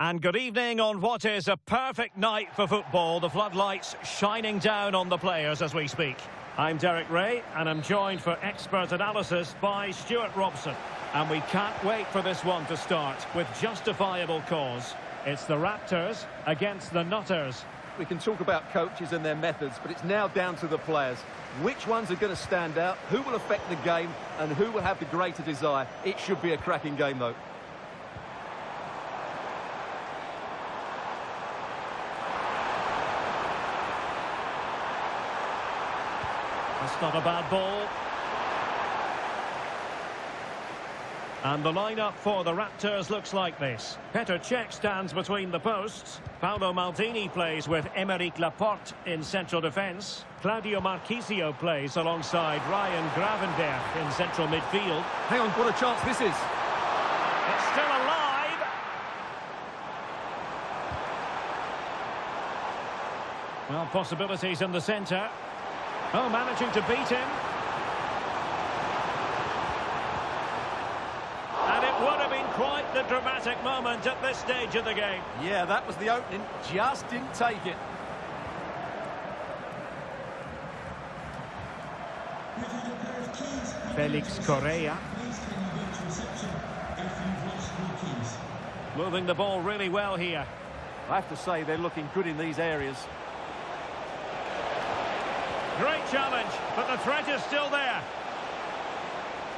And good evening on what is a perfect night for football. The floodlights shining down on the players as we speak. I'm Derek Ray, and I'm joined for expert analysis by Stuart Robson. And we can't wait for this one to start with justifiable cause. It's the Raptors against the Nutters. We can talk about coaches and their methods, but it's now down to the players. Which ones are going to stand out, who will affect the game, and who will have the greater desire. It should be a cracking game, though. That's not a bad ball. And the lineup for the Raptors looks like this. Petr Cech stands between the posts. Paolo Maldini plays with Aymeric Laporte in central defence. Claudio Marchisio plays alongside Ryan Gravenberch in central midfield. Hang on, what a chance this is. It's still alive. Well, possibilities in the centre. Oh, managing to beat him. And it would have been quite the dramatic moment at this stage of the game. Yeah, that was the opening. Just didn't take it. Felix Correa. Moving the ball really well here. I have to say they're looking good in these areas. Great challenge, but the threat is still there.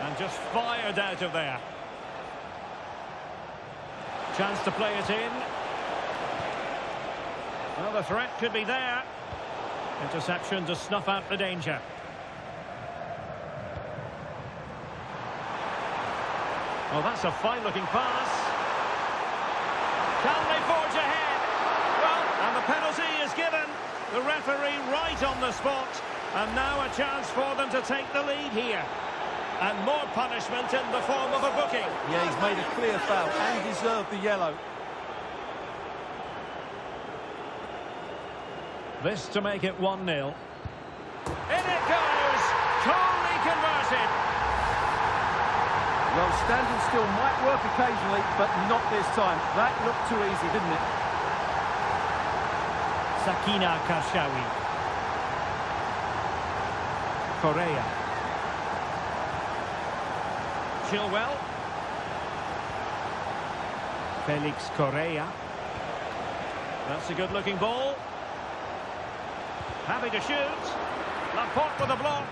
And just fired out of there. Chance to play it in. Well, the threat could be there. Interception to snuff out the danger. Oh, that's a fine-looking pass. Can they forge ahead? Well, and the penalty is given. The referee right on the spot. And now a chance for them to take the lead here. And more punishment in the form of a booking. Yeah, he's made a clear foul and deserved the yellow. This to make it 1-0. In it goes! Totally converted! Well, standing still might work occasionally, but not this time. That looked too easy, didn't it? Sakina Karshawi. Correa. Chilwell. Felix Correa. That's a good-looking ball. Happy to shoot. Laporte with a block.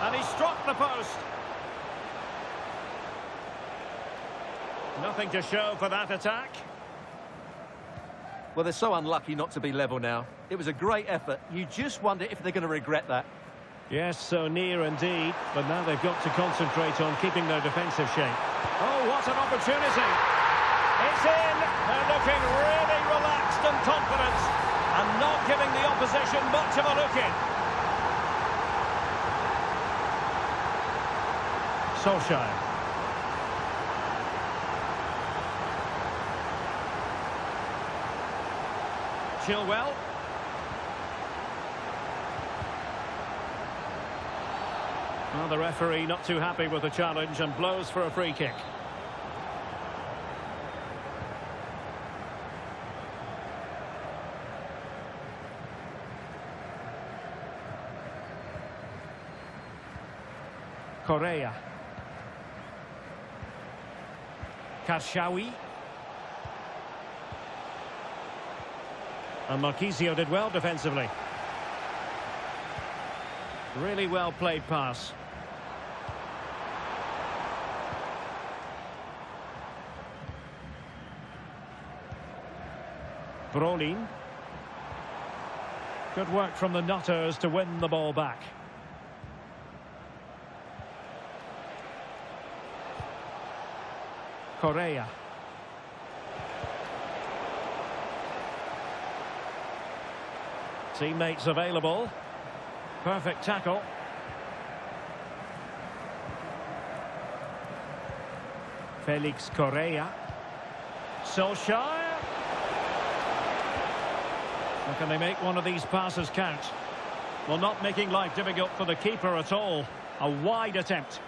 And he struck the post. Nothing to show for that attack. Well, they're so unlucky not to be level now. It was a great effort. You just wonder if they're going to regret that. Yes, so near indeed. But now they've got to concentrate on keeping their defensive shape. Oh, what an opportunity. It's in. They're looking really relaxed and confident. And not giving the opposition much of a look in. Solskjaer. Chilwell. Well, the referee not too happy with the challenge and blows for a free kick. Correa. Karshawi. And Marchisio did well defensively. Really well played pass. Brolin. Good work from the Nutters to win the ball back. Correa. Teammates available. Perfect tackle. Felix Correa. Solskjaer. Or can they make one of these passes count? Well, not making life difficult for the keeper at all. A wide attempt.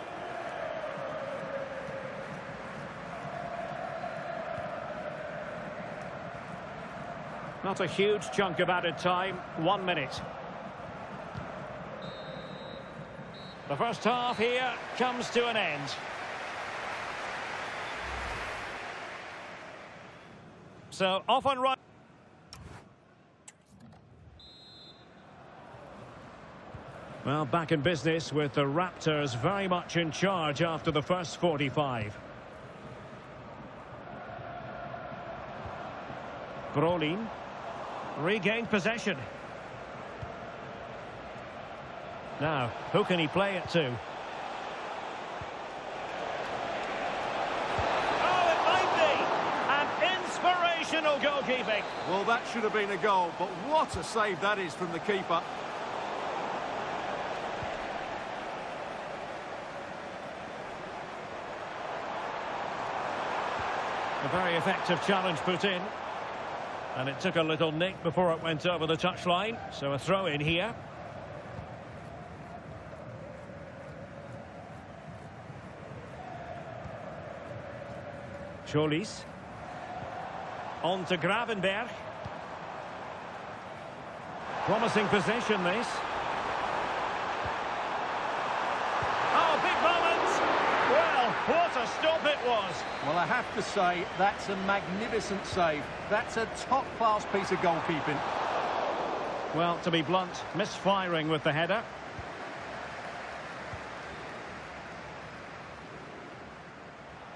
Not a huge chunk of added time, 1 minute. The first half here comes to an end. So, off and run. Well, back in business with the Raptors very much in charge after the first 45. Brolin regained possession. Now, who can he play it to? Oh, it might be! An inspirational goalkeeping. Well, that should have been a goal, but what a save that is from the keeper. A very effective challenge put in. And it took a little nick before it went over the touchline. So a throw in here. Cholis. On to Gravenberg. Promising possession, this. Oh, big moment! Well, what a stop it was. Well, I have to say, that's a magnificent save. That's a top-class piece of goalkeeping. Well, to be blunt, misfiring with the header.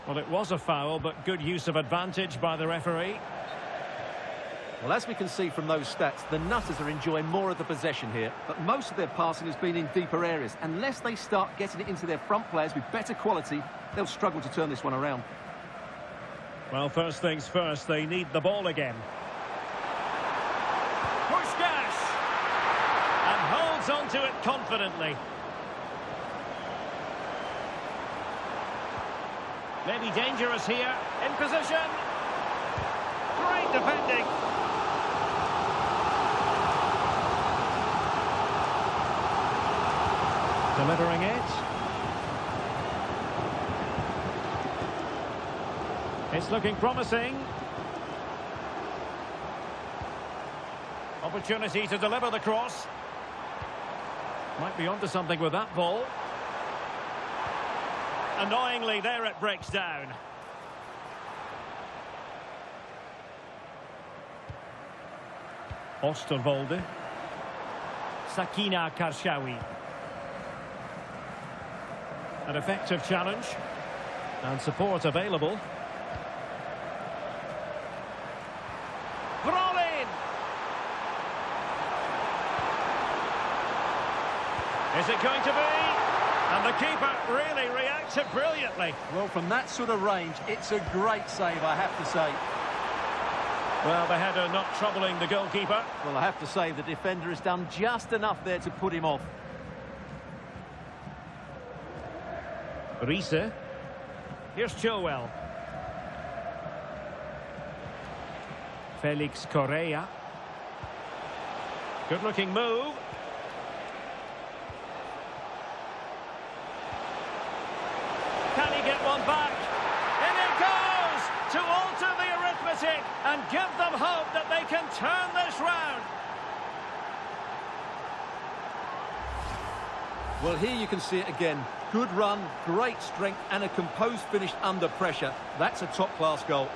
Well, it was a foul, but good use of advantage by the referee. Well, as we can see from those stats, the Nutters are enjoying more of the possession here, but most of their passing has been in deeper areas. Unless they start getting it into their front players with better quality, they'll struggle to turn this one around. Well, first things first, they need the ball again. Puskás! And holds on to it confidently. Maybe dangerous here. In position. Great defending. Delivering it. It's looking promising. Opportunity to deliver the cross. Might be onto something with that ball. Annoyingly, there it breaks down. Osterwolde. Sakina Karshawi. An effective challenge. And support available. Brolin! Is it going to be? And the keeper really reacted brilliantly. Well, from that sort of range, it's a great save, I have to say. Well, the header not troubling the goalkeeper. Well, I have to say the defender has done just enough there to put him off. Riese. Here's Chilwell. Felix Correa. Good-looking move. Can he get one back? In it goes to alter the arithmetic and give them hope that they can turn this round. Well, here you can see it again. Good run, great strength, and a composed finish under pressure. That's a top-class goal.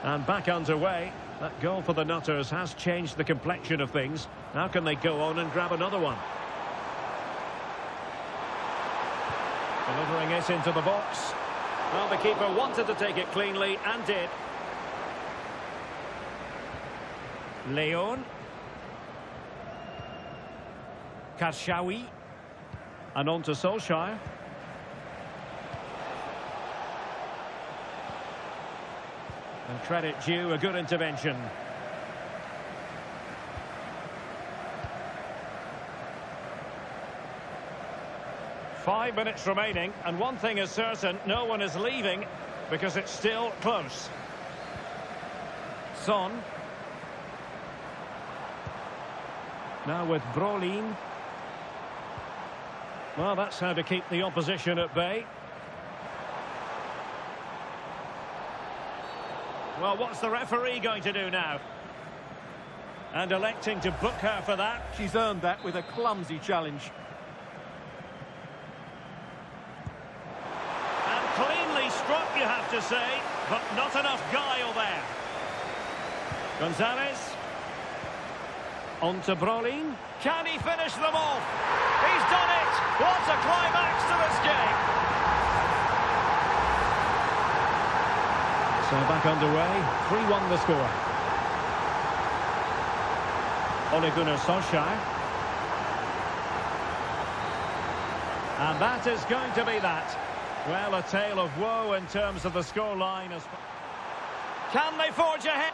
And back underway. That goal for the Nutters has changed the complexion of things. How can they go on and grab another one? Delivering it into the box. Well, the keeper wanted to take it cleanly and did. Leon. Karshawi. And on to Solskjaer. And credit due, a good intervention. Five minutes remaining, and one thing is certain, no one is leaving because it's still close. Son. Now with Brolin. Well, that's how to keep the opposition at bay. Well, what's the referee going to do now? And electing to book her for that. She's earned that with a clumsy challenge. And cleanly struck, you have to say, but not enough guile there. Gonzalez. On to Brolin. Can he finish them off? He's done it! What a climax to this game! So back underway, 3-1 the score. Ole Gunnar Solskjaer. And that is going to be that. Well, a tale of woe in terms of the scoreline. Can they forge ahead?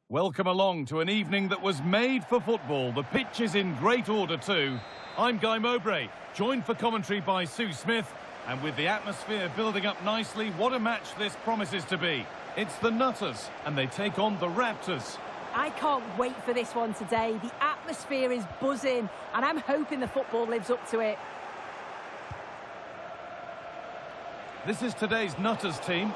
Welcome along to an evening that was made for football. The pitch is in great order too. I'm Guy Mowbray, joined for commentary by Sue Smith. And with the atmosphere building up nicely, what a match this promises to be. It's the Nutters, and they take on the Raptors. I can't wait for this one today. The atmosphere is buzzing, and I'm hoping the football lives up to it. This is today's Nutters team.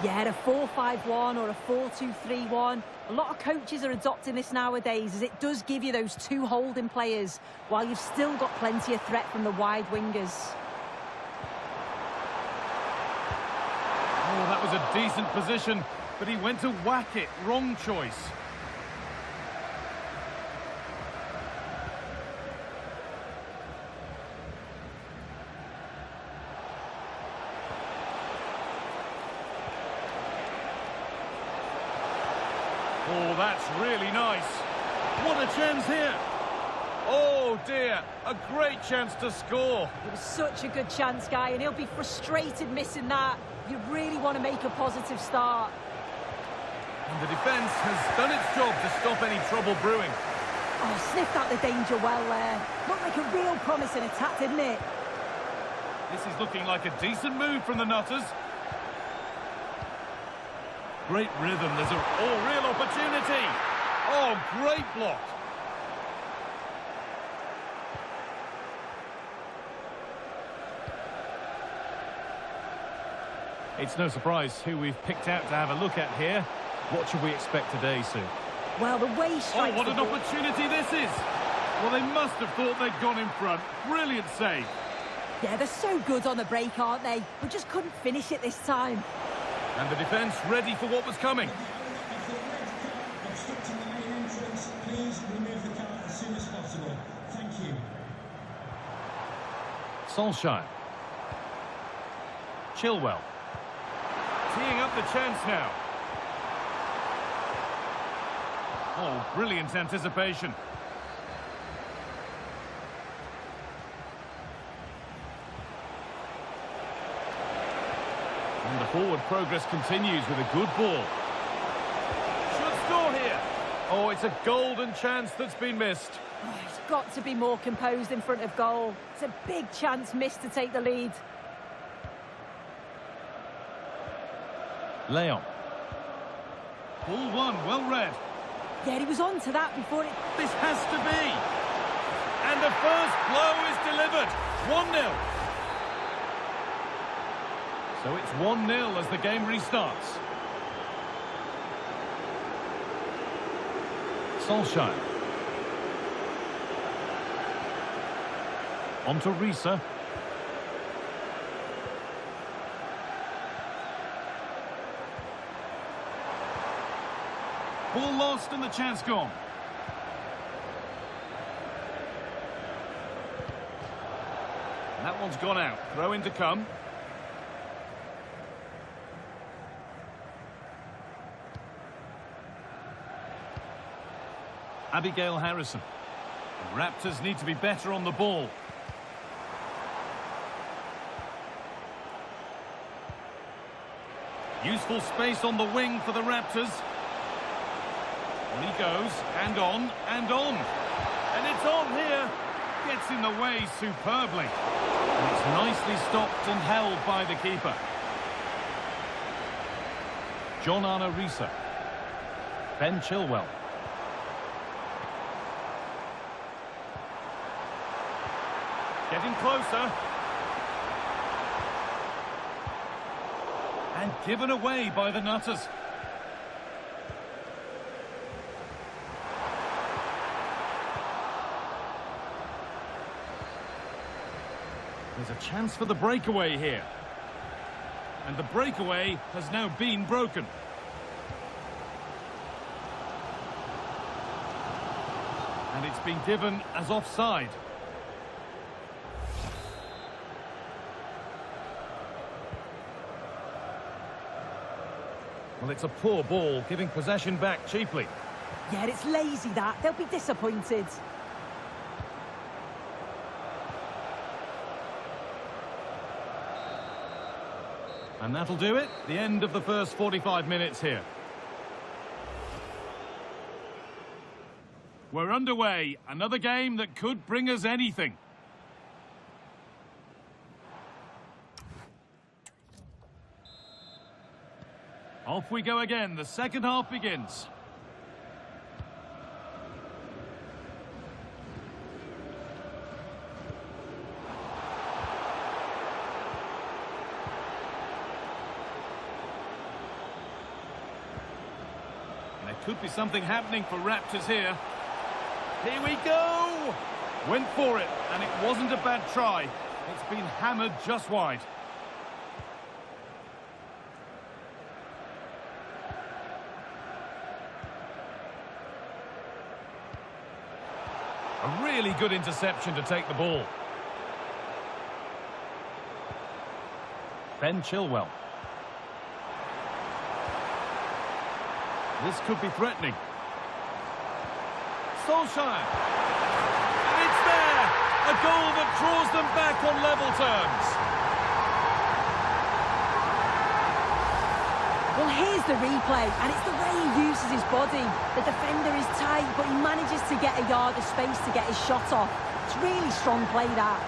Yeah, a 4-5-1 or a 4-2-3-1. A lot of coaches are adopting this nowadays, as it does give you those two holding players, while you've still got plenty of threat from the wide wingers. Oh, that was a decent position, but he went to whack it. Wrong choice. Oh, that's really nice. What a chance here. Oh, dear. A great chance to score. It was such a good chance, Guy, and he'll be frustrated missing that. You really want to make a positive start. And the defence has done its job to stop any trouble brewing. Oh, sniffed out the danger well there. Looked like a real promising attack, didn't it? This is looking like a decent move from the Nutters. Great rhythm. There's a real opportunity. Oh, great block. It's no surprise who we've picked out to have a look at here. What should we expect today, Sue? Well, the way he strikes Oh, what the an ball... opportunity this is. Well, they must have thought they'd gone in front. Brilliant save. Yeah, they're so good on the break, aren't they? We just couldn't finish it this time. And the defence ready for what was coming. Please remove the car as soon as possible. Thank you. Solskjaer. Chilwell. Teeing up the chance now. Oh, brilliant anticipation. And the forward progress continues with a good ball. Should score here. Oh, it's a golden chance that's been missed. Oh, he's got to be more composed in front of goal. It's a big chance missed to take the lead. Leon. Ball one, well read. Yeah, he was on to that before it... This has to be. And the first blow is delivered. 1-0. So it's 1-0 as the game restarts. Solskjaer. On to Risa. Ball lost and the chance gone. And that one's gone out. Throw in to come. Abigail Harrison. The Raptors need to be better on the ball. Useful space on the wing for the Raptors. On he goes, and on, and on. And it's on here. Gets in the way superbly. And it's nicely stopped and held by the keeper. John Arna Risa. Ben Chilwell. Getting closer. And given away by the Nutters. There's a chance for the breakaway here. And the breakaway has now been broken. And it's been given as offside. Well, it's a poor ball, giving possession back cheaply. Yeah, it's lazy that. They'll be disappointed. And that'll do it. The end of the first 45 minutes here. We're underway. Another game that could bring us anything. Off we go again. The second half begins. And there could be something happening for Raptors here. Here we go! Went for it, and it wasn't a bad try. It's been hammered just wide. A really good interception to take the ball. Ben Chilwell. This could be threatening. Solskjaer. And it's there! A goal that draws them back on level terms. Well, here's the replay, and it's the way he uses his body. The defender is tight, but he manages to get a yard of space to get his shot off. It's really strong play, that.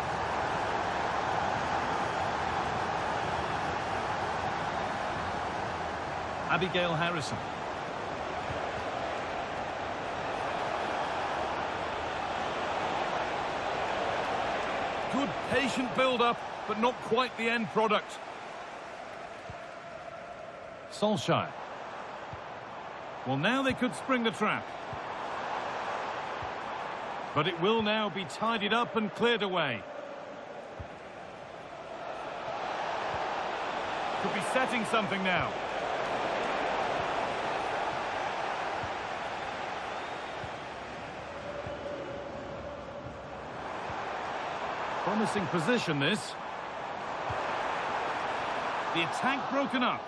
Abigail Harrison. Good patient build-up, but not quite the end product. Solskjaer. Well, now they could spring the trap. But it will now be tidied up and cleared away. Could be setting something now. Promising position, this. The attack broken up.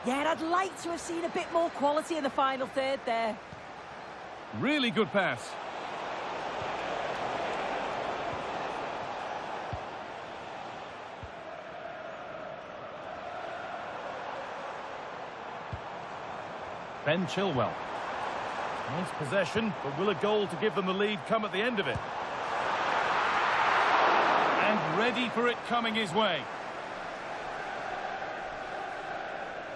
Yeah, I'd like to have seen a bit more quality in the final third there. Really good pass. Ben Chilwell. Nice possession, but will a goal to give them the lead come at the end of it? And ready for it coming his way.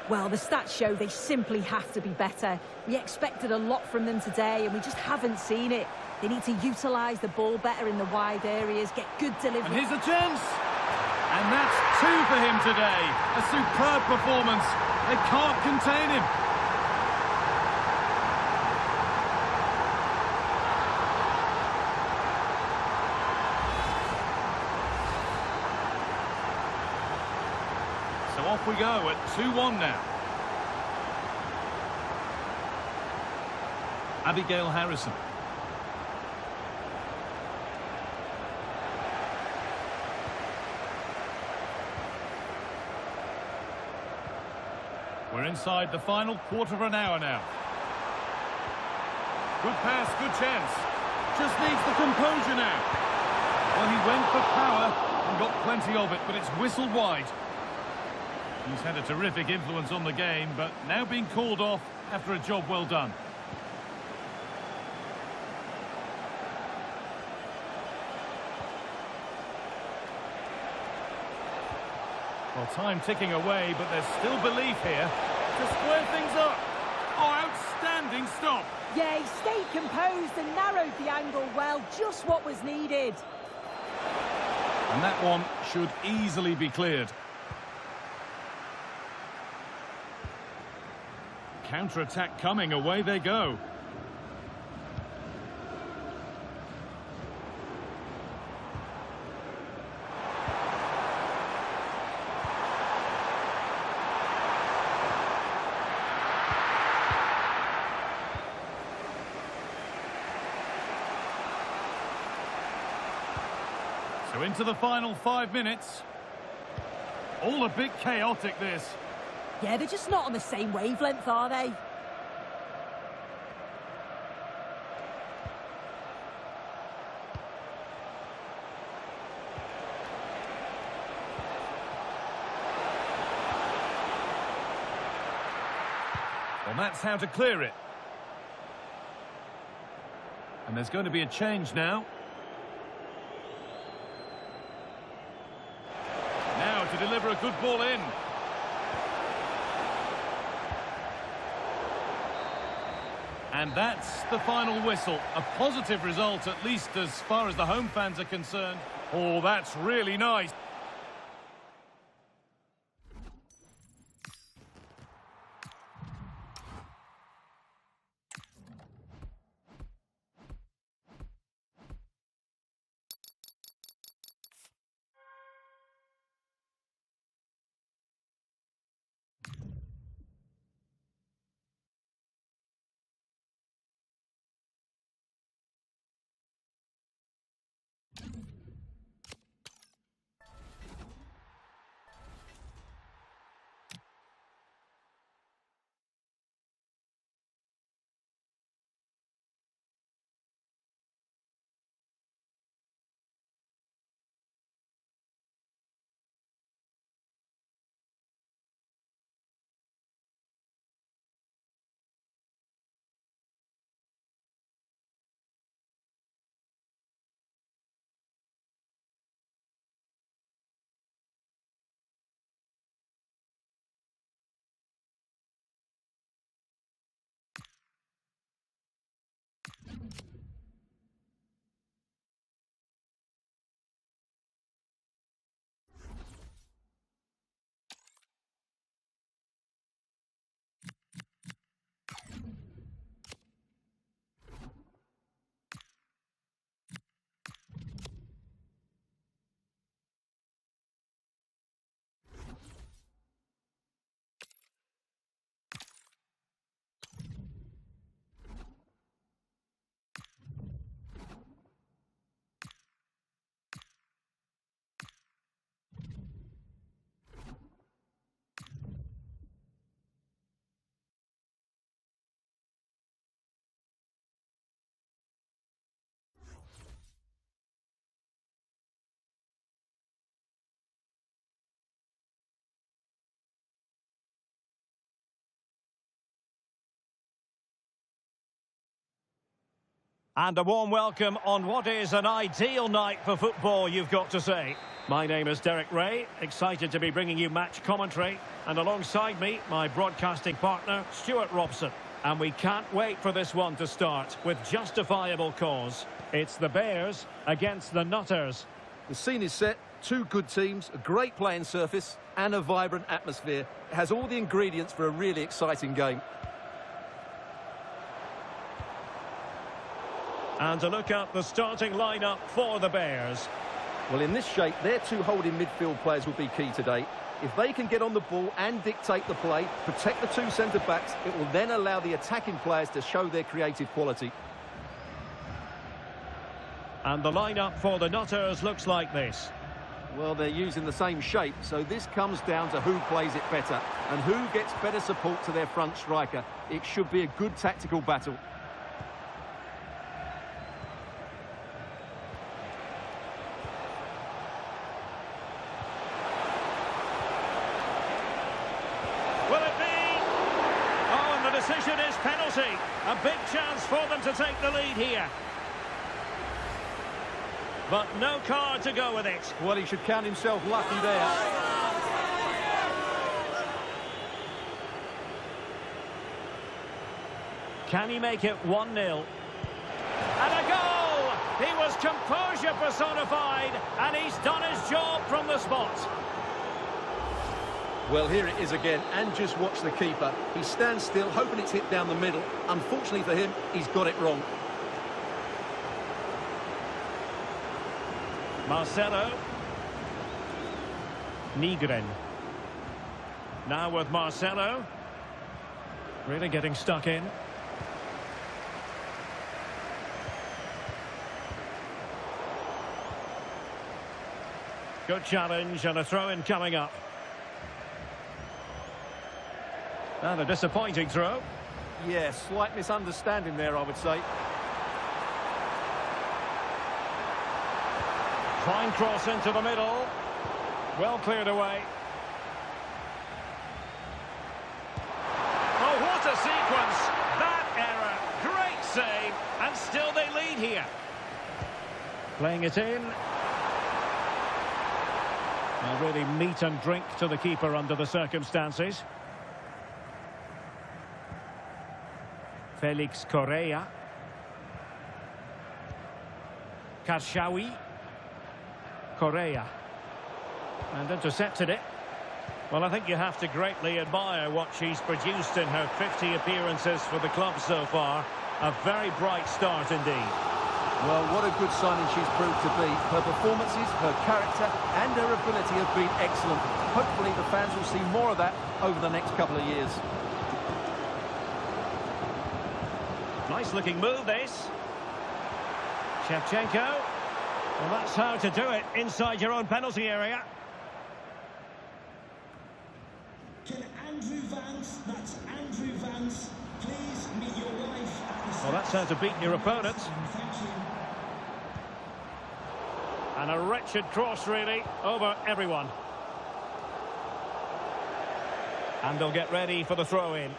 Well, the stats show they simply have to be better. We expected a lot from them today, and we just haven't seen it. They need to utilise the ball better in the wide areas, get good delivery. And here's a chance! And that's two for him today. A superb performance. They can't contain him. off we go at 2-1 now. Abigail Harrison. We're inside the final quarter of an hour now. Good pass, good chance. Just needs the composure now. Well, he went for power and got plenty of it, but it's whistled wide. He's had a terrific influence on the game, but now being called off after a job well done. Well, time ticking away, but there's still belief here to square things up. Oh, outstanding stop. Yeah, he stayed composed and narrowed the angle well, just what was needed. And that one should easily be cleared. Counter-attack coming, away they go. So into the final 5 minutes. All a bit chaotic, this. Yeah, they're just not on the same wavelength, are they? Well, that's how to clear it. And there's going to be a change now. Now to deliver a good ball in. And that's the final whistle. A positive result, at least as far as the home fans are concerned. Oh, that's really nice. And a warm welcome on what is an ideal night for football, you've got to say. My name is Derek Ray, excited to be bringing you match commentary. And alongside me, my broadcasting partner, Stuart Robson. And we can't wait for this one to start with justifiable cause. It's the Bears against the Nutters. The scene is set, two good teams, a great playing surface and a vibrant atmosphere. It has all the ingredients for a really exciting game. And to look at the starting lineup for the Bears. Well, in this shape, their two holding midfield players will be key today. If they can get on the ball and dictate the play, protect the two centre-backs, it will then allow the attacking players to show their creative quality. And the lineup for the Nutters looks like this. Well, they're using the same shape, so this comes down to who plays it better and who gets better support to their front striker. It should be a good tactical battle. Will it be? Oh, and the decision is penalty. A big chance for them to take the lead here. But no card to go with it. Well, he should count himself lucky there. Can he make it 1-0? And a goal! He was composure personified, and he's done his job from the spot. Well, here it is again, and just watch the keeper. He stands still, hoping it's hit down the middle. Unfortunately for him, he's got it wrong. Marcelo. Nygren. Now with Marcelo. Really getting stuck in. Good challenge and a throw-in coming up. And a disappointing throw. Yeah, slight misunderstanding there, I would say. Fine cross into the middle. Well cleared away. Oh, what a sequence. That error. Great save. And still they lead here. Playing it in. And really meat and drink to the keeper under the circumstances. Felix Correa. Karshawi. Correa. And intercepted it. Well, I think you have to greatly admire what she's produced in her 50 appearances for the club so far. A very bright start indeed. Well, what a good signing she's proved to be. Her performances, her character and her ability have been excellent. Hopefully the fans will see more of that over the next couple of years. Nice looking move this. Shevchenko. Well, that's how to do it inside your own penalty area. Can Andrew Vance, that's Andrew Vance, please meet your wife at the... Well, that's how to beat your opponent. Thank you. And a wretched cross, really, over everyone. And they'll get ready for the throw-in.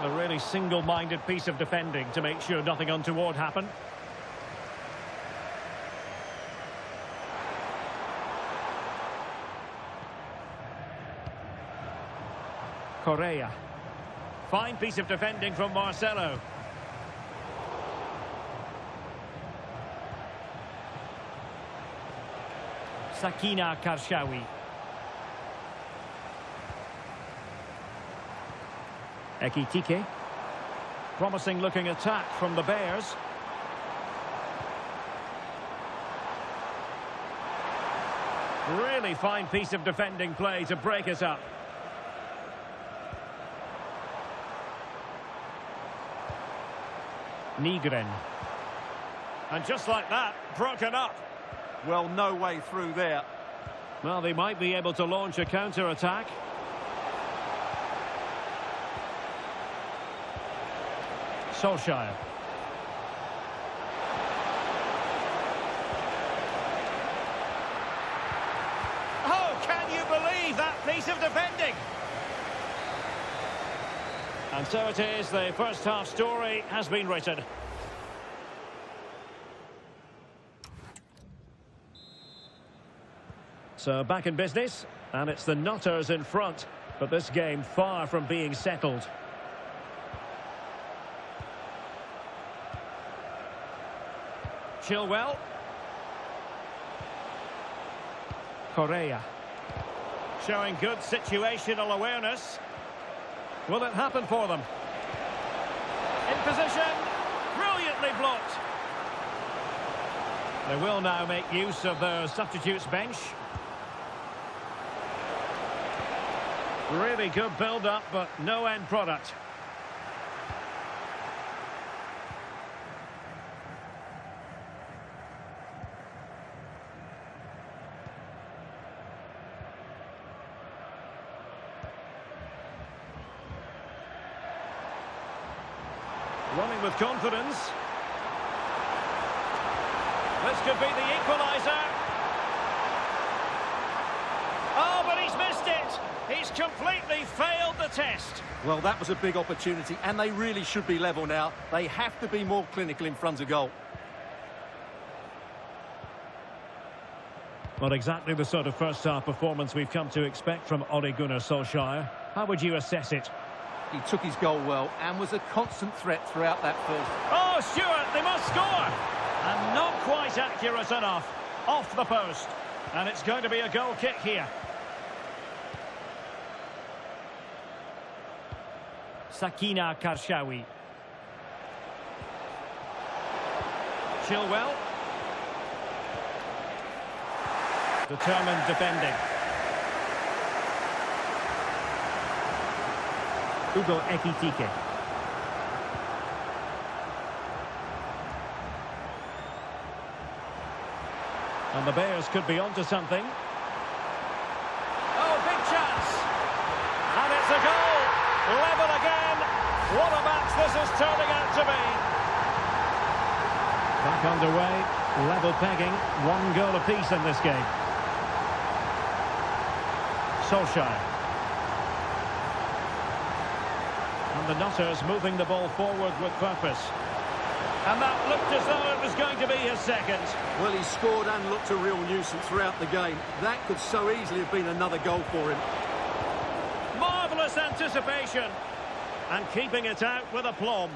A really single-minded piece of defending to make sure nothing untoward happened. Correa. Fine piece of defending from Marcelo. Sakina Karshawi. Ekitike. Promising looking attack from the Bears. Really fine piece of defending play to break it up. Nygren. And just like that, broken up. Well, no way through there. Well, they might be able to launch a counter-attack. Solskjaer. Oh, can you believe that piece of defending? And so it is, the first half story has been written. So back in business, and it's the Nutters in front, but this game far from being settled. Chilwell. Correa. Showing good situational awareness. Will it happen for them? In position. Brilliantly blocked. They will now make use of their substitutes bench. Really good build-up, but no end product. Running with confidence. This could be the equaliser. Oh, but he's missed it. He's completely failed the test. Well, that was a big opportunity, and they really should be level now. They have to be more clinical in front of goal. Not exactly the sort of first-half performance we've come to expect from Ole Gunnar Solskjaer. How would you assess it? He took his goal well and was a constant threat throughout that first. Oh, Stuart, they must score! And not quite accurate enough. Off the post. And it's going to be a goal kick here. Sakina Karshawi. Chilwell. Determined defending. Ugo Ekitike. And the Bears could be onto something. Oh, big chance! And it's a goal! Level again! What a match this is turning out to be! Back underway, level pegging, 1 goal apiece in this game. Solskjaer. And the Nutters moving the ball forward with purpose. And that looked as though it was going to be his second. Well, he scored and looked a real nuisance throughout the game. That could so easily have been another goal for him. Marvellous anticipation. And keeping it out with aplomb.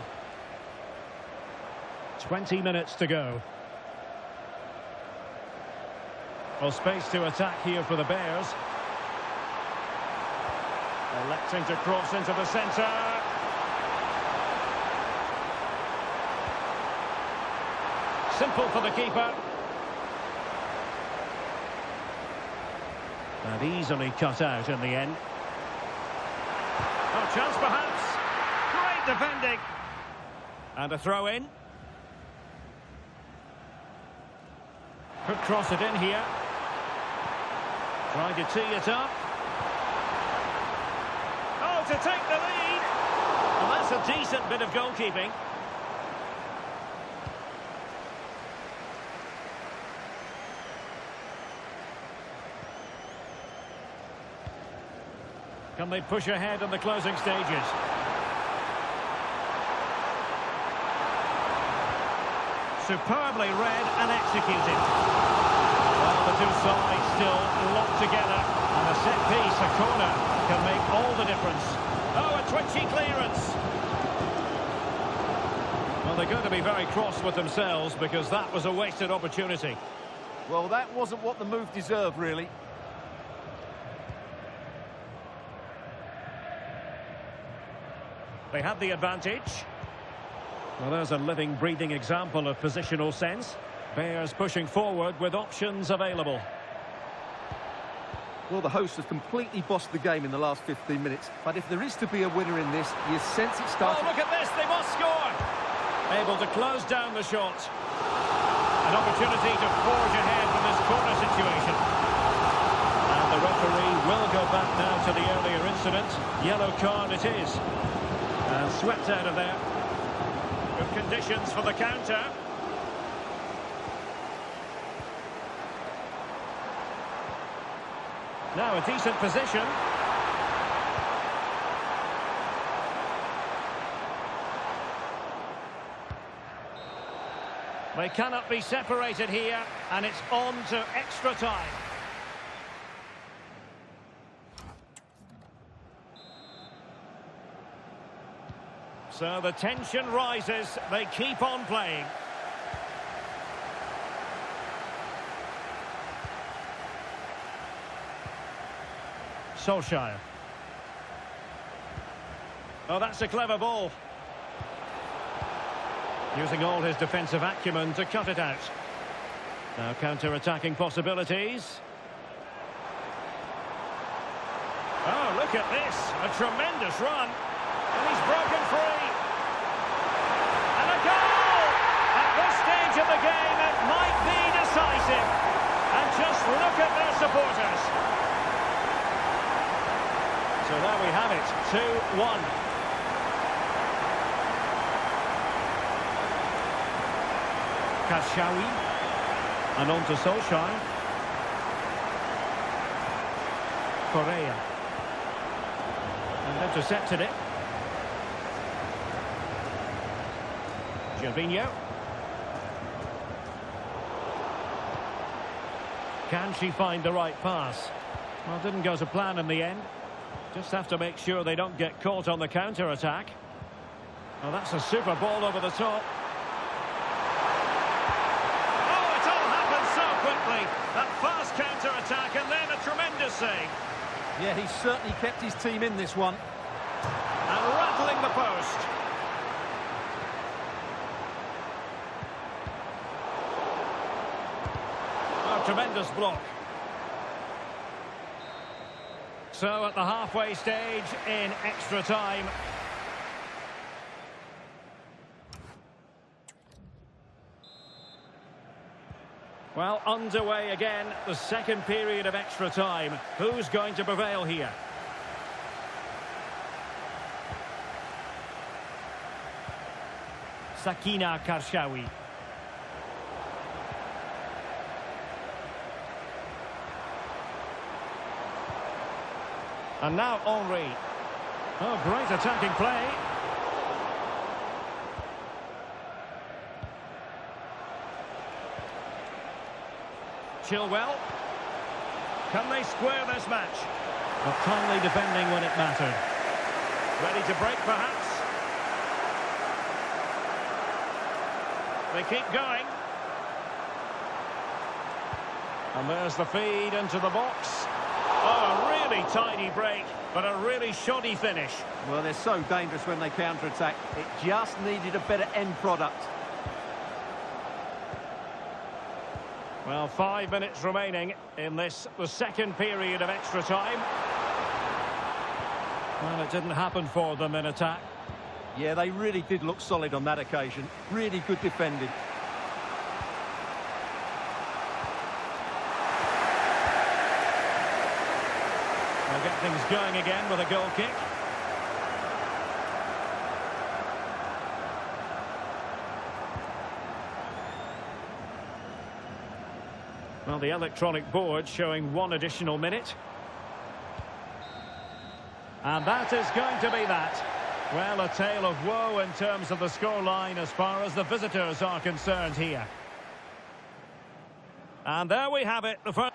20 minutes to go. Well, space to attack here for the Bears. Electing to cross into the centre. Simple for the keeper. And easily cut out in the end. Oh, chance perhaps. Great defending. And a throw in. Could cross it in here. Trying to tee it up. Oh, to take the lead. And that's a decent bit of goalkeeping. Can they push ahead in the closing stages? Superbly read and executed. Well, the two sides still locked together. And a set piece, a corner, can make all the difference. Oh, a twitchy clearance. Well, they're going to be very cross with themselves because that was a wasted opportunity. Well, that wasn't what the move deserved, really. They had the advantage. Well, there's a living, breathing example of positional sense. Bears pushing forward with options available. Well, the hosts have completely bossed the game in the last 15 minutes. But if there is to be a winner in this, you sense it starting. Oh, look at this. They must score. Able to close down the shot. An opportunity to forge ahead from this corner situation. And the referee will go back now to the earlier incident. Yellow card it is. And swept out of there. Good conditions for the counter. Now a decent position. They cannot be separated here, and it's on to extra time. So the tension rises, they keep on playing. Solskjaer. Oh, that's a clever ball. Using all his defensive acumen to cut it out. Now counter-attacking possibilities. Oh, look at this. A tremendous run. And he's broken free. And a goal! At this stage of the game, it might be decisive. And just look at their supporters. So there we have it, 2-1. Kashawi. And on to Solskjaer. Correa. And intercepted it. Gervinho. Can she find the right pass? Well, it didn't go to plan in the end. Just have to make sure they don't get caught on the counter-attack. Well, that's a super ball over the top. Oh, it all happened so quickly. That fast counter-attack and then a tremendous save. Yeah, he's certainly kept his team in this one. And rattling the post. Oh, tremendous block. So at the halfway stage in extra time. Well, underway again, the second period of extra time. Who's going to prevail here? Sakina Karshawi. And now Henry. Oh, great attacking play. Chilwell. Can they square this match? But kindly defending when it mattered. Ready to break, perhaps? They keep going. And there's the feed into the box. Oh, a really tidy break, but a really shoddy finish. Well, they're so dangerous when they counter-attack. It just needed a better end product. Well, 5 minutes remaining in this, the second period of extra time. Well, it didn't happen for them in attack. Yeah, they really did look solid on that occasion. Really good defending. They'll get things going again with a goal kick. Well, the electronic board showing 1 additional minute. And that is going to be that. Well, a tale of woe in terms of the scoreline as far as the visitors are concerned here. And there we have it. The first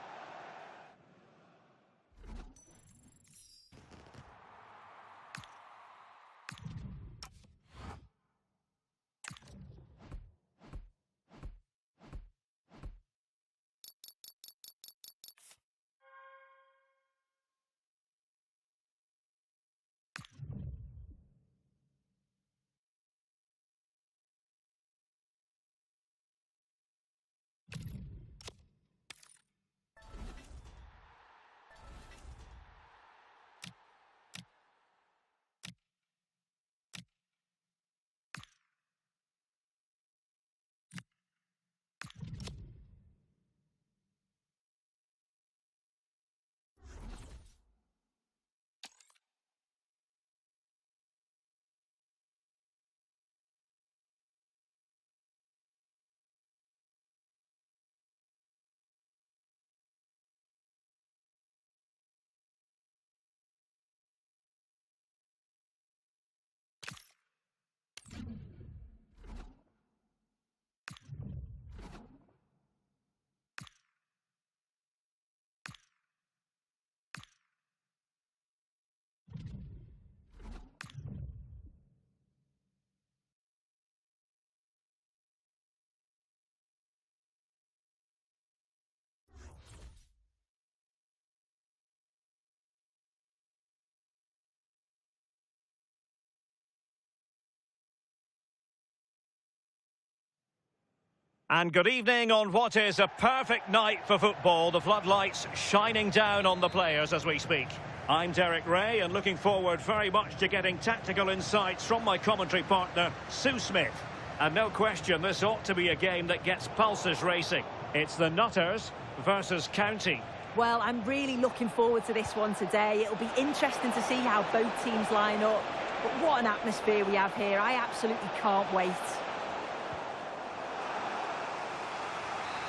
And good evening on what is a perfect night for football. The floodlights shining down on the players as we speak. I'm Derek Ray and looking forward very much to getting tactical insights from my commentary partner, Sue Smith. And no question, this ought to be a game that gets pulses racing. It's the Nutters versus County. Well, I'm really looking forward to this one today. It'll be interesting to see how both teams line up. But what an atmosphere we have here. I absolutely can't wait.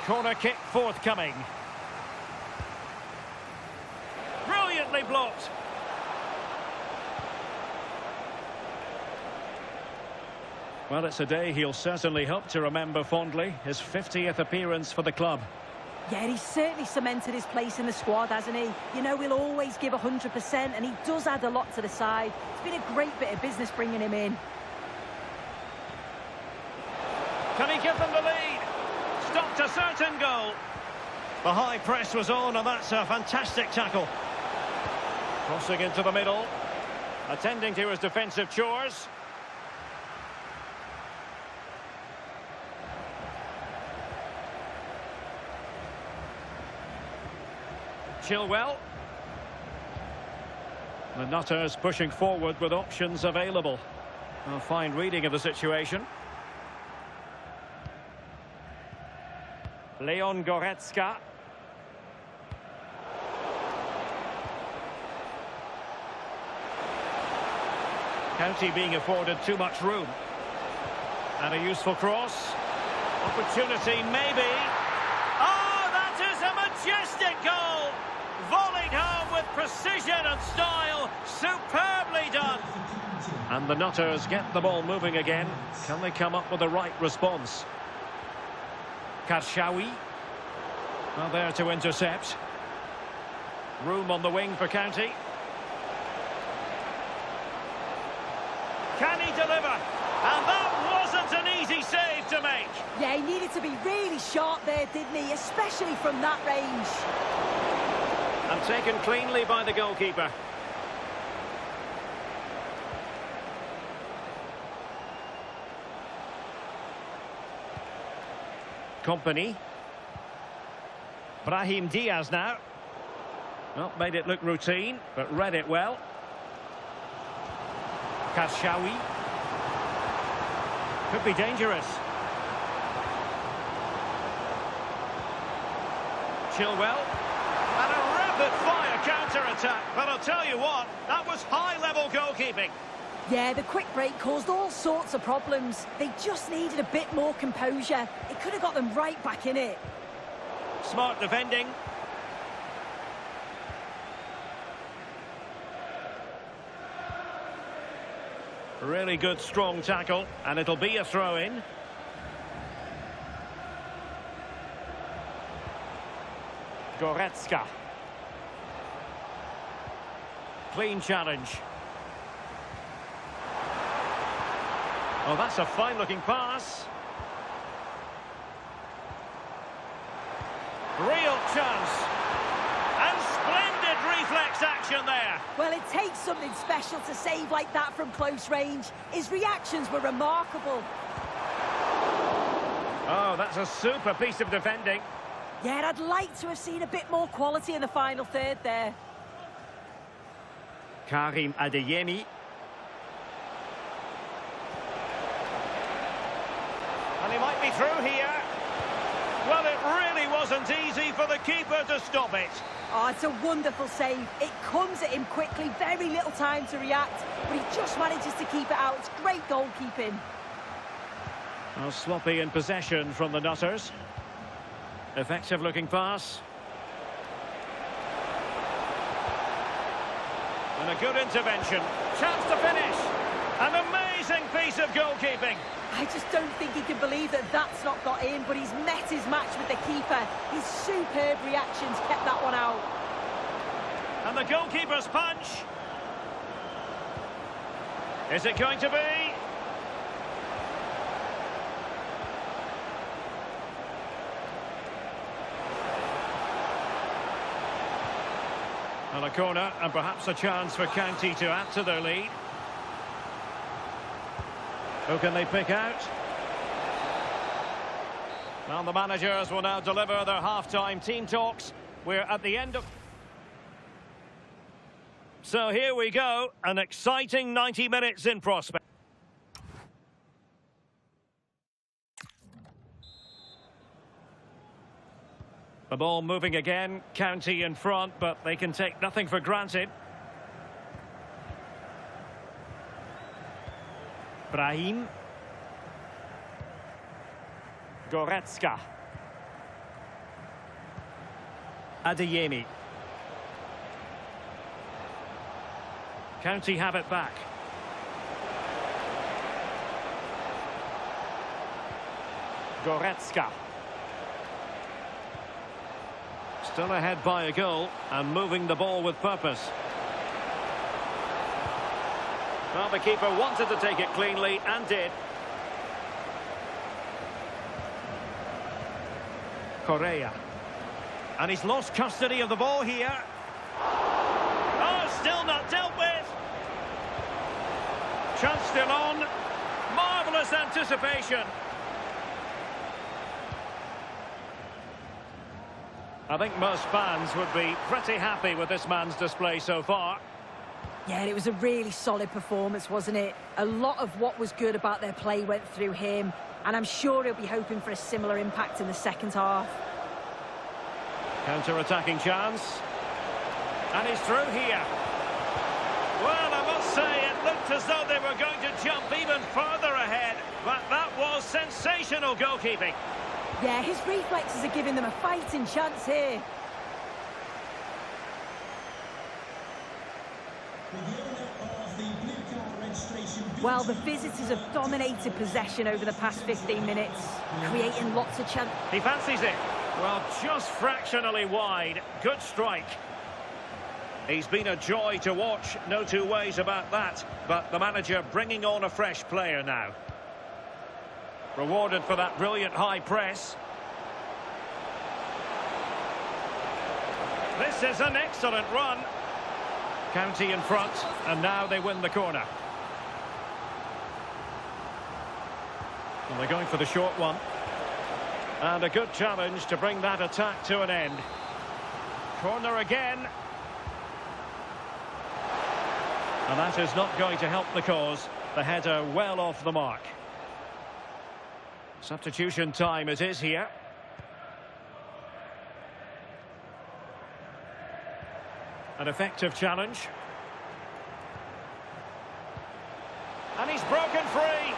Corner kick forthcoming. Brilliantly blocked. Well, it's a day he'll certainly hope to remember fondly. His 50th appearance for the club. Yeah, he's certainly cemented his place in the squad, hasn't he? You know, he'll always give 100%, and he does add a lot to the side. It's been a great bit of business bringing him in. Can he give them the lead? Stopped a certain goal. The high press was on, and that's a fantastic tackle. Crossing into the middle. Attending to his defensive chores. Chilwell. The Nutters pushing forward with options available. A fine reading of the situation. Leon Goretzka. County being afforded too much room. And a useful cross. Opportunity maybe. Oh, that is a majestic goal! Volleyed home with precision and style. Superbly done. And the Nutters get the ball moving again. Can they come up with the right response? Karshawi. Well, there to intercept. Room on the wing for County. Can he deliver? And that wasn't an easy save to make. Yeah, he needed to be really sharp there, didn't he? Especially from that range. And taken cleanly by the goalkeeper. Company. Brahim Diaz now. Well, made it look routine, but read it well. Karshawi. Could be dangerous. Chilwell. And a rapid-fire counter-attack. But I'll tell you what, that was high-level goalkeeping. Yeah, the quick break caused all sorts of problems. They just needed a bit more composure. It could have got them right back in it. Smart defending. Really good, strong tackle. And it'll be a throw-in. Goretzka. Clean challenge. Oh, that's a fine-looking pass. Real chance. And splendid reflex action there. Well, it takes something special to save like that from close range. His reactions were remarkable. Oh, that's a super piece of defending. Yeah, I'd like to have seen a bit more quality in the final third there. Karim Adeyemi. And he might be through here. Well, it really wasn't easy for the keeper to stop it. Oh, it's a wonderful save. It comes at him quickly, very little time to react, but he just manages to keep it out. It's great goalkeeping. Well, sloppy in possession from the Nutters. Effective looking pass. And a good intervention. Chance to finish. An amazing piece of goalkeeping. I just don't think he can believe that that's not got in, but he's met his match with the keeper. His superb reactions kept that one out. And the goalkeeper's punch. Is it going to be? And a corner, and perhaps a chance for County to add to their lead. Who can they pick out? Well, the managers will now deliver their half-time team talks. We're at the end of... So here we go, an exciting 90 minutes in prospect. The ball moving again, County in front, but they can take nothing for granted. Brahim. Goretzka. Adeyemi. County have it back. Goretzka. Still ahead by a goal and moving the ball with purpose. Well, the keeper wanted to take it cleanly and did. Correa. And he's lost custody of the ball here. Oh, still not dealt with. Chance still on. Marvellous anticipation. I think most fans would be pretty happy with this man's display so far. Yeah, it was a really solid performance, wasn't it? A lot of what was good about their play went through him, and I'm sure he'll be hoping for a similar impact in the second half. Counter-attacking chance. And he's through here. Well, I must say, it looked as though they were going to jump even further ahead, but that was sensational goalkeeping. Yeah, his reflexes are giving them a fighting chance here. Well, the visitors have dominated possession over the past 15 minutes, creating lots of chance. He fancies it. Well, just fractionally wide. Good strike. He's been a joy to watch, no two ways about that. But the manager bringing on a fresh player now. Rewarded for that brilliant high press. This is an excellent run. County in front, and now they win the corner. Well, they're going for the short one. And a good challenge to bring that attack to an end. Corner again. And that is not going to help the cause. The header well off the mark. Substitution time it is here. An effective challenge. And he's broken free.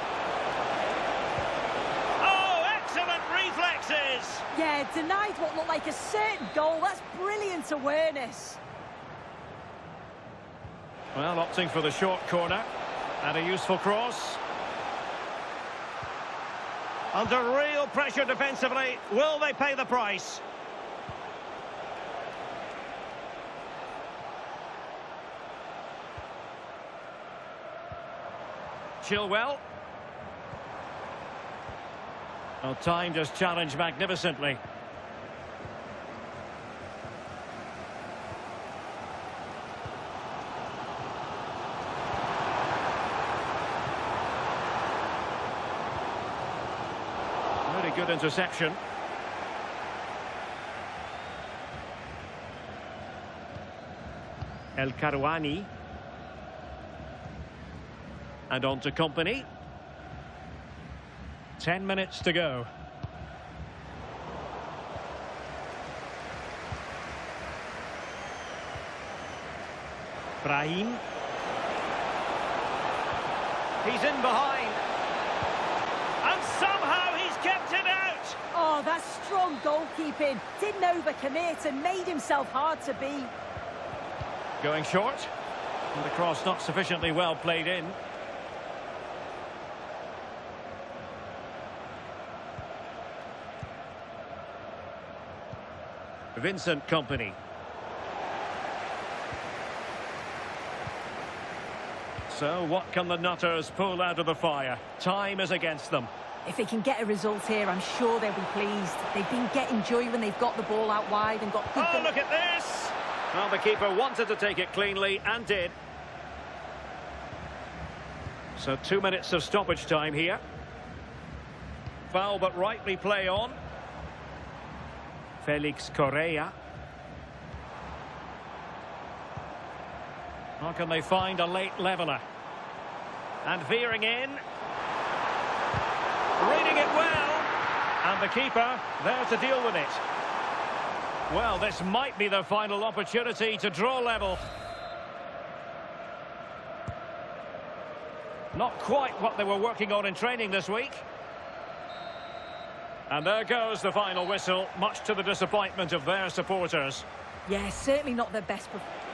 Oh, excellent reflexes. Yeah, denied what looked like a certain goal. That's brilliant awareness. Well, opting for the short corner. And a useful cross. Under real pressure defensively. Will they pay the price? Chilwell. Well, timed his challenge magnificently. Very good interception. El Karouani. And on to Company. 10 minutes to go. Brahim. He's in behind. And somehow he's kept it out. Oh, that's strong goalkeeping. Didn't overcommit and made himself hard to beat. Going short. And the cross not sufficiently well played in. Vincent Kompany. So what can the Nutters pull out of the fire? Time is against them. If they can get a result here, I'm sure they'll be pleased. They've been getting joy when they've got the ball out wide and got good... Oh, look at this! Well, the keeper wanted to take it cleanly and did. So 2 minutes of stoppage time here. Foul but rightly play on. Felix Correa. How can they find a late leveller? And veering in. Reading it well. And the keeper there to deal with it. Well, this might be their final opportunity to draw level. Not quite what they were working on in training this week. And there goes the final whistle, much to the disappointment of their supporters. Yeah, certainly not their best performance.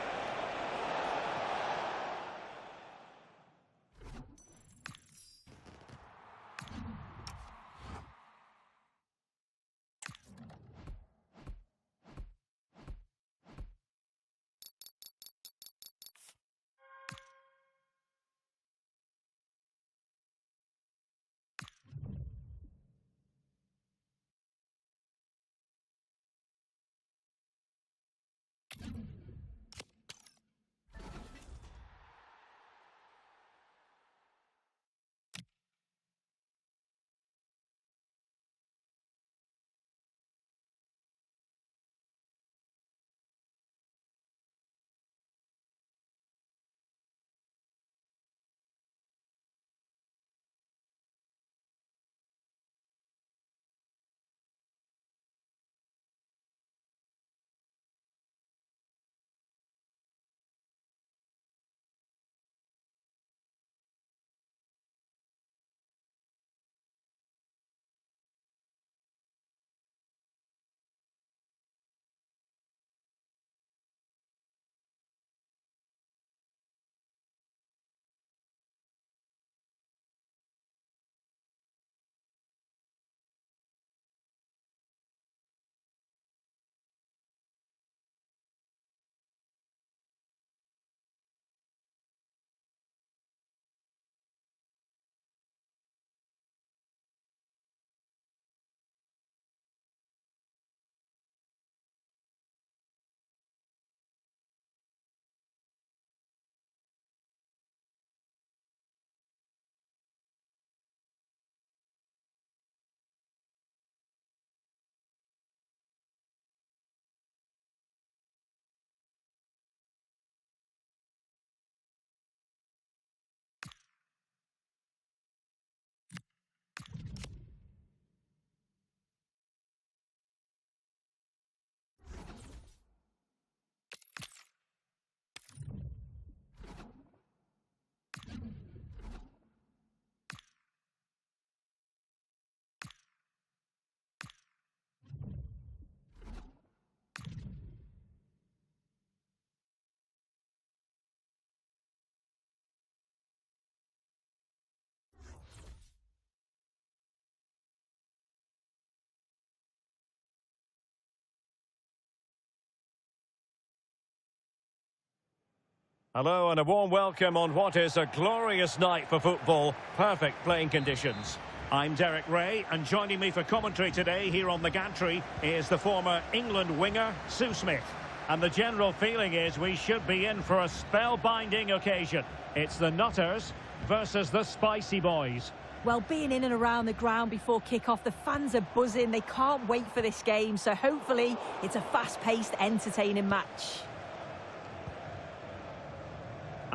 Hello and a warm welcome on what is a glorious night for football. Perfect playing conditions. I'm Derek Ray, and joining me for commentary today here on the gantry is the former England winger, Sue Smith. And the general feeling is we should be in for a spellbinding occasion. It's the Nutters versus the Spicy Boys. Well, being in and around the ground before kick-off, the fans are buzzing. They can't wait for this game, so hopefully it's a fast-paced, entertaining match.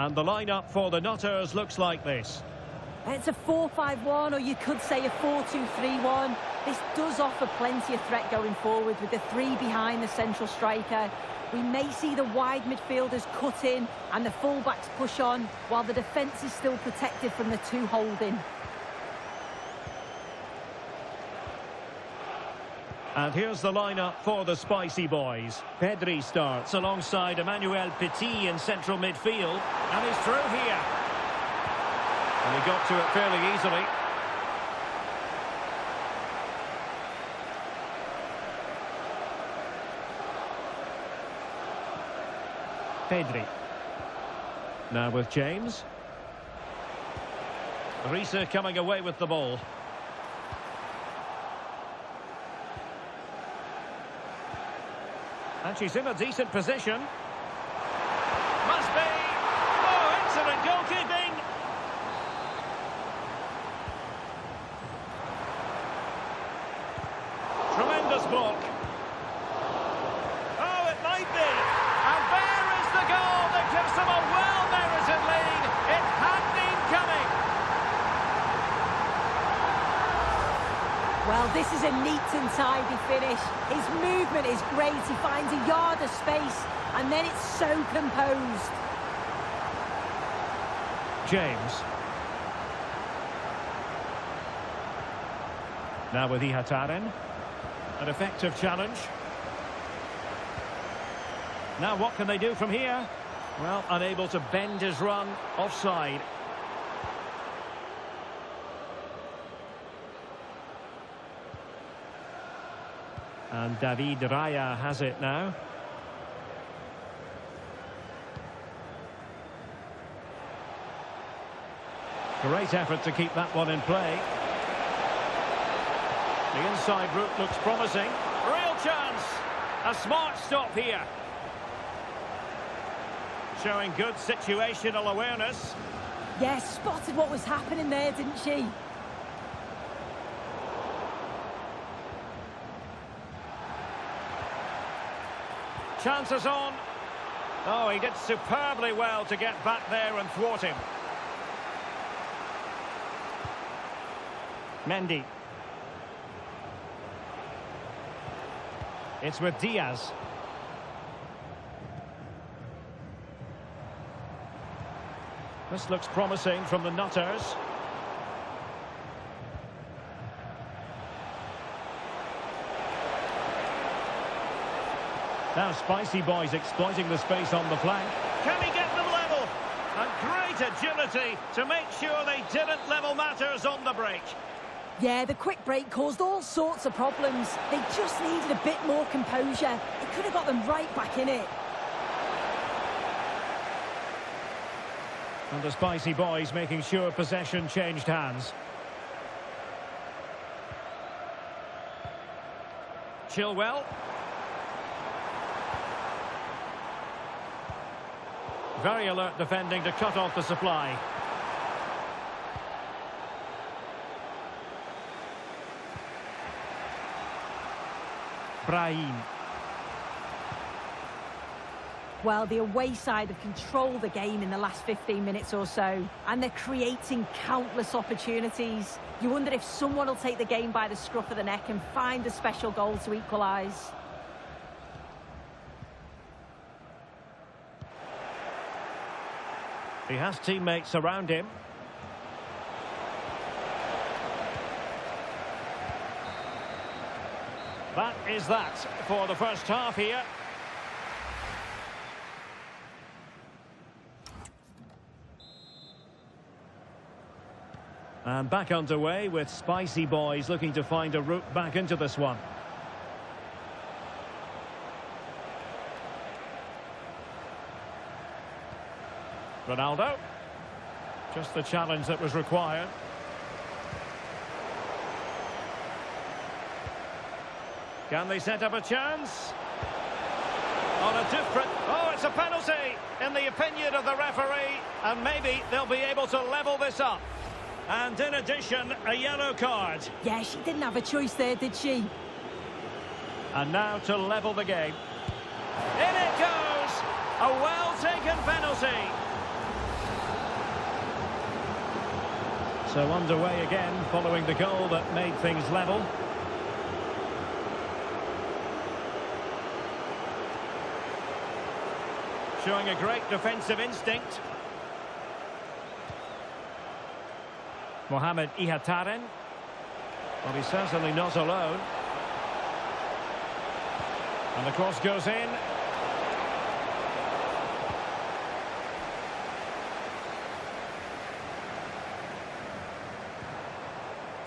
And the lineup for the Nutters looks like this. It's a 4-5-1, or you could say a 4-2-3-1. This does offer plenty of threat going forward with the three behind the central striker. We may see the wide midfielders cut in and the fullbacks push on, while the defence is still protected from the two holding. And here's the lineup for the Spicy Boys. Pedri starts alongside Emmanuel Petit in central midfield. And he's through here. And he got to it fairly easily. Pedri. Now with James. Risa coming away with the ball. And she's in a decent position. Must be! Oh, excellent goalkeeping! Tremendous block. Well, this is a neat and tidy finish. His movement is great. He finds a yard of space, and then it's so composed. James. Now with Ihataren. An effective challenge. Now what can they do from here? Well, unable to bend his run. Offside. And David Raya has it now. Great effort to keep that one in play. The inside route looks promising. Real chance. A smart stop here. Showing good situational awareness. Yes, spotted what was happening there, didn't she? Chances on. Oh, he did superbly well to get back there and thwart him. Mendy. It's with Diaz. This looks promising from the Nutters. Now Spicy Boys exploiting the space on the flank. Can he get them level? And great agility to make sure they didn't level matters on the break. Yeah, the quick break caused all sorts of problems. They just needed a bit more composure. It could have got them right back in it. And the Spicy Boys making sure possession changed hands. Chilwell. Very alert defending to cut off the supply. Brahim. Well, the away side have controlled the game in the last 15 minutes or so, and they're creating countless opportunities. You wonder if someone will take the game by the scruff of the neck and find a special goal to equalise. He has teammates around him. That is that for the first half here. And back underway with Spicy Boys looking to find a route back into this one. Ronaldo. Just the challenge that was required. Can they set up a chance? On a different... Oh, it's a penalty in the opinion of the referee. And maybe they'll be able to level this up. And in addition, a yellow card. Yeah, she didn't have a choice there, did she? And now to level the game. In it goes! A well-taken penalty. So underway again, following the goal that made things level. Showing a great defensive instinct. Mohamed Ihataren. Well, he's certainly not alone. And the cross goes in.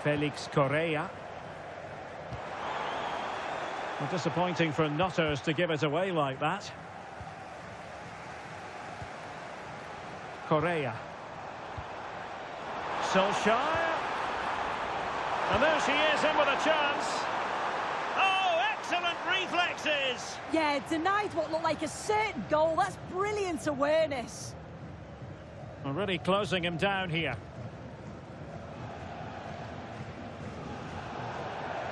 Felix Correa. Well, disappointing for Nutters to give it away like that. Correa. Solskjaer. And there she is, in with a chance. Oh, excellent reflexes! Yeah, denied what looked like a certain goal. That's brilliant awareness. Well, really closing him down here.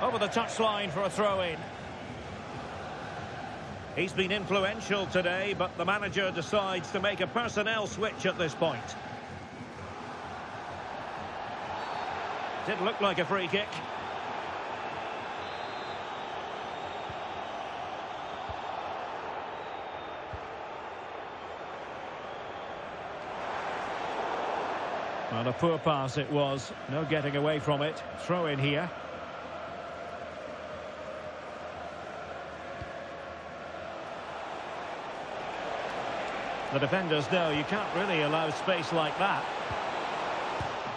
Over the touchline for a throw-in. He's been influential today, but the manager decides to make a personnel switch at this point. Did look like a free kick. Well, a poor pass it was. No getting away from it. Throw in here. The defenders know you can't really allow space like that.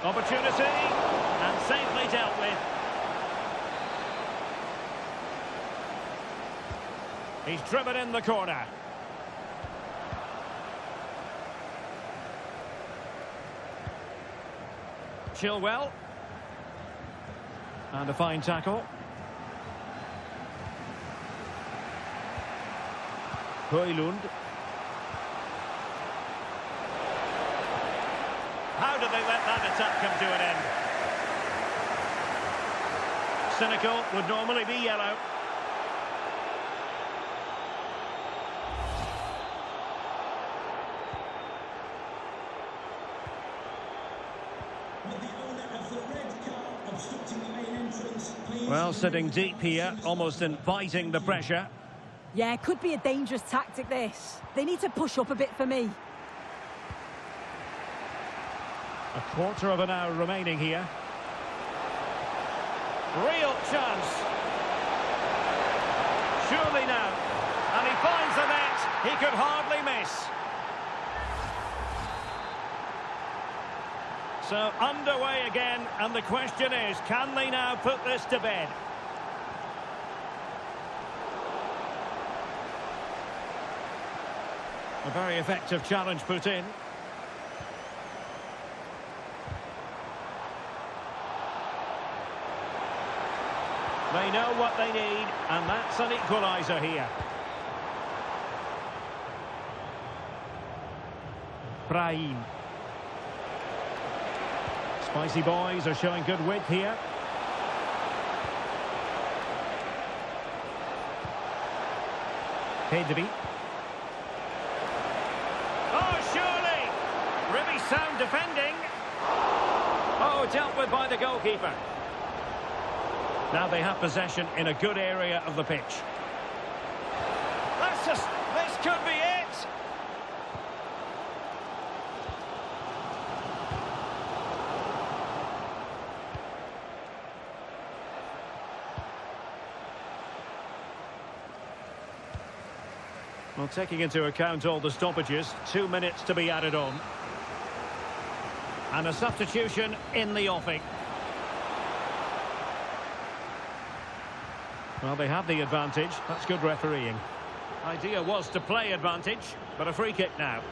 Opportunity, and safely dealt with. He's driven in the corner. Chilwell. And a fine tackle. Højlund. How do they let that attack come to an end? Cynical would normally be yellow. With the owner of the red car obstructing the main entrance, please. Well, sitting deep here, almost inviting the pressure. Yeah, it could be a dangerous tactic, this. They need to push up a bit for me. A quarter of an hour remaining here. Real chance. Surely now. And he finds the net. He could hardly miss. So underway again, and the question is, can they now put this to bed? A very effective challenge put in. They know what they need, and that's an equaliser here. Brahim. Spicy boys are showing good width here. Pedri. Oh, surely! Really sound defending. Oh, dealt with by the goalkeeper. Now they have possession in a good area of the pitch. This could be it! Well, taking into account all the stoppages, 2 minutes to be added on. And a substitution in the offing. Well, they have the advantage. That's good refereeing. Idea was to play advantage, but a free kick now.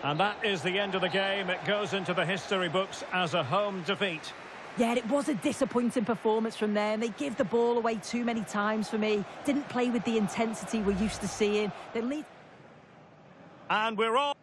And that is the end of the game. It goes into the history books as a home defeat. Yeah, it was a disappointing performance from them. They give the ball away too many times for me. Didn't play with the intensity we're used to seeing. They lead... And we're all...